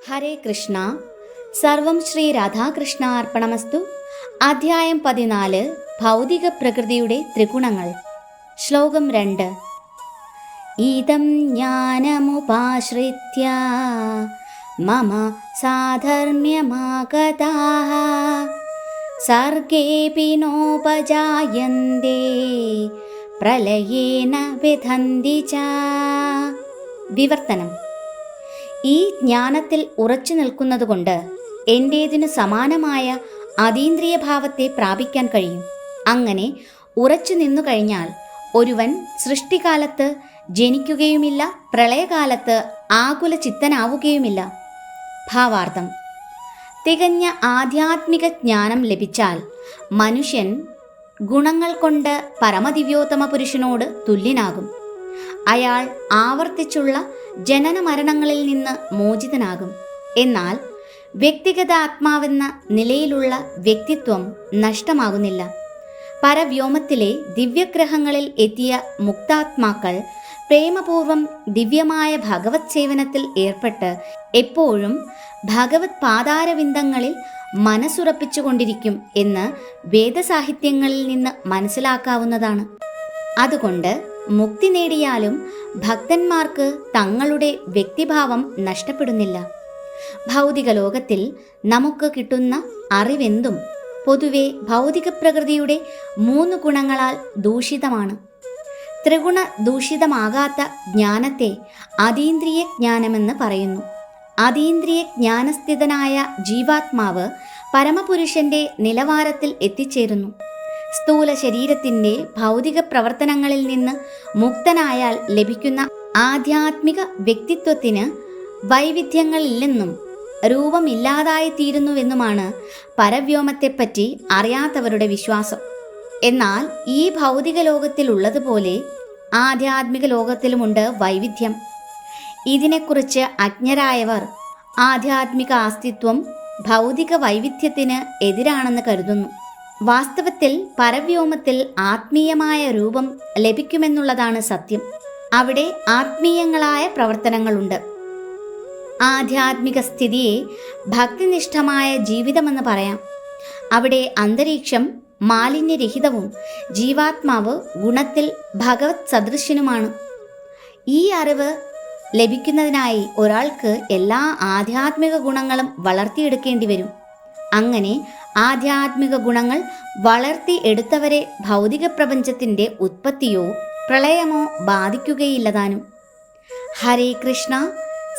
ഹരേ കൃഷ്ണ. സർവം ശ്രീ രാധാകൃഷ്ണ അർപ്പണമസ്തു. അധ്യായം 14. ഭൗതിക പ്രകൃതിയുടെ ത്രിഗുണങ്ങൾ. ശ്ലോകം 2. ഇദം ജ്ഞാനമുപാശ്രിത്യ മമ സാധർമ്മ്യമാഗതാഃ സർഗേപി നോപജായന്തേ പ്രളയേന വിധന്തി ച. വിവർത്തനം: ഈ ജ്ഞാനത്തിൽ ഉറച്ചു നിൽക്കുന്നതുകൊണ്ട് എൻ്റേതിനു സമാനമായ അതീന്ദ്രിയ ഭാവത്തെ പ്രാപിക്കാൻ കഴിയും. അങ്ങനെ ഉറച്ചു നിന്നു കഴിഞ്ഞാൽ ഒരുവൻ സൃഷ്ടികാലത്ത് ജനിക്കുകയുമില്ല, പ്രളയകാലത്ത് ആകുല ചിത്തനാവുകയുമില്ല. ഭാവാർത്ഥം: തികഞ്ഞ ആധ്യാത്മിക ജ്ഞാനം ലഭിച്ചാൽ മനുഷ്യൻ ഗുണങ്ങൾ കൊണ്ട് പരമദിവ്യോത്തമ പുരുഷനോട് തുല്യനാകും. അയാൾ ആവർത്തിച്ചുള്ള ജനന മരണങ്ങളിൽ നിന്ന് മോചിതനാകും. എന്നാൽ വ്യക്തിഗത ആത്മാവെന്ന നിലയിലുള്ള വ്യക്തിത്വം നഷ്ടമാകുന്നില്ല. പരവ്യോമത്തിലെ ദിവ്യഗ്രഹങ്ങളിൽ എത്തിയ മുക്താത്മാക്കൾ പ്രേമപൂർവം ദിവ്യമായ ഭഗവത് സേവനത്തിൽ ഏർപ്പെട്ട് എപ്പോഴും ഭഗവത് പാതാരവിന്ദങ്ങളിൽ മനസ്സുറപ്പിച്ചുകൊണ്ടിരിക്കും എന്ന് വേദസാഹിത്യങ്ങളിൽ നിന്ന് മനസ്സിലാക്കാവുന്നതാണ്. അതുകൊണ്ട് മുക്തി നേടിയാലും ഭക്തന്മാർക്ക് തങ്ങളുടെ വ്യക്തിഭാവം നഷ്ടപ്പെടുന്നില്ല. ഭൗതിക ലോകത്തിൽ നമുക്ക് കിട്ടുന്ന അറിവെന്തും പൊതുവെ ഭൗതിക പ്രകൃതിയുടെ 3 ഗുണങ്ങളാൽ ദൂഷിതമാണ്. ത്രിഗുണ ദൂഷിതമാകാത്ത ജ്ഞാനത്തെ അതീന്ദ്രിയ ജ്ഞാനമെന്ന് പറയുന്നു. അതീന്ദ്രിയ ജ്ഞാനസ്ഥിതനായ ജീവാത്മാവ് പരമപുരുഷന്റെ നിലവാരത്തിൽ എത്തിച്ചേരുന്നു. സ്ഥൂല ശരീരത്തിൻ്റെ ഭൗതിക പ്രവർത്തനങ്ങളിൽ നിന്ന് മുക്തനായാൽ ലഭിക്കുന്ന ആധ്യാത്മിക വ്യക്തിത്വത്തിന് വൈവിധ്യങ്ങളില്ലെന്നും രൂപമില്ലാതായിത്തീരുന്നുവെന്നുമാണ് പരവ്യോമത്തെപ്പറ്റി അറിയാത്തവരുടെ വിശ്വാസം. എന്നാൽ ഈ ഭൗതിക ലോകത്തിലുള്ളതുപോലെ ആധ്യാത്മിക ലോകത്തിലുമുണ്ട് വൈവിധ്യം. ഇതിനെക്കുറിച്ച് അജ്ഞരായവർ ആധ്യാത്മിക അസ്തിത്വം ഭൗതിക വൈവിധ്യത്തിന് എതിരാണെന്ന് കരുതുന്നു. വാസ്തവത്തിൽ പരവ്യോമത്തിൽ ആത്മീയമായ രൂപം ലഭിക്കുമെന്നുള്ളതാണ് സത്യം. അവിടെ ആത്മീയങ്ങളായ പ്രവർത്തനങ്ങളുണ്ട്. ആധ്യാത്മിക സ്ഥിതിയെ ഭക്തിനിഷ്ഠമായ ജീവിതമെന്ന് പറയാം. അവിടെ അന്തരീക്ഷം മാലിന്യരഹിതവും ജീവാത്മാവ് ഗുണത്തിൽ ഭഗവത് സദൃശ്യനുമാണ്. ഈ അറിവ് ലഭിക്കുന്നതിനായി ഒരാൾക്ക് എല്ലാ ആധ്യാത്മിക ഗുണങ്ങളും വളർത്തിയെടുക്കേണ്ടി വരും. അങ്ങനെ ആധ്യാത്മിക ഗുണങ്ങൾ വളർത്തിയെടുത്തവരെ ഭൗതിക പ്രപഞ്ചത്തിൻ്റെ ഉത്പത്തിയോ പ്രളയമോ ബാധിക്കുകയില്ലതാനും. ഹരേ കൃഷ്ണ.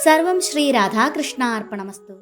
സർവം ശ്രീ രാധാകൃഷ്ണ അർപ്പണമസ്തു.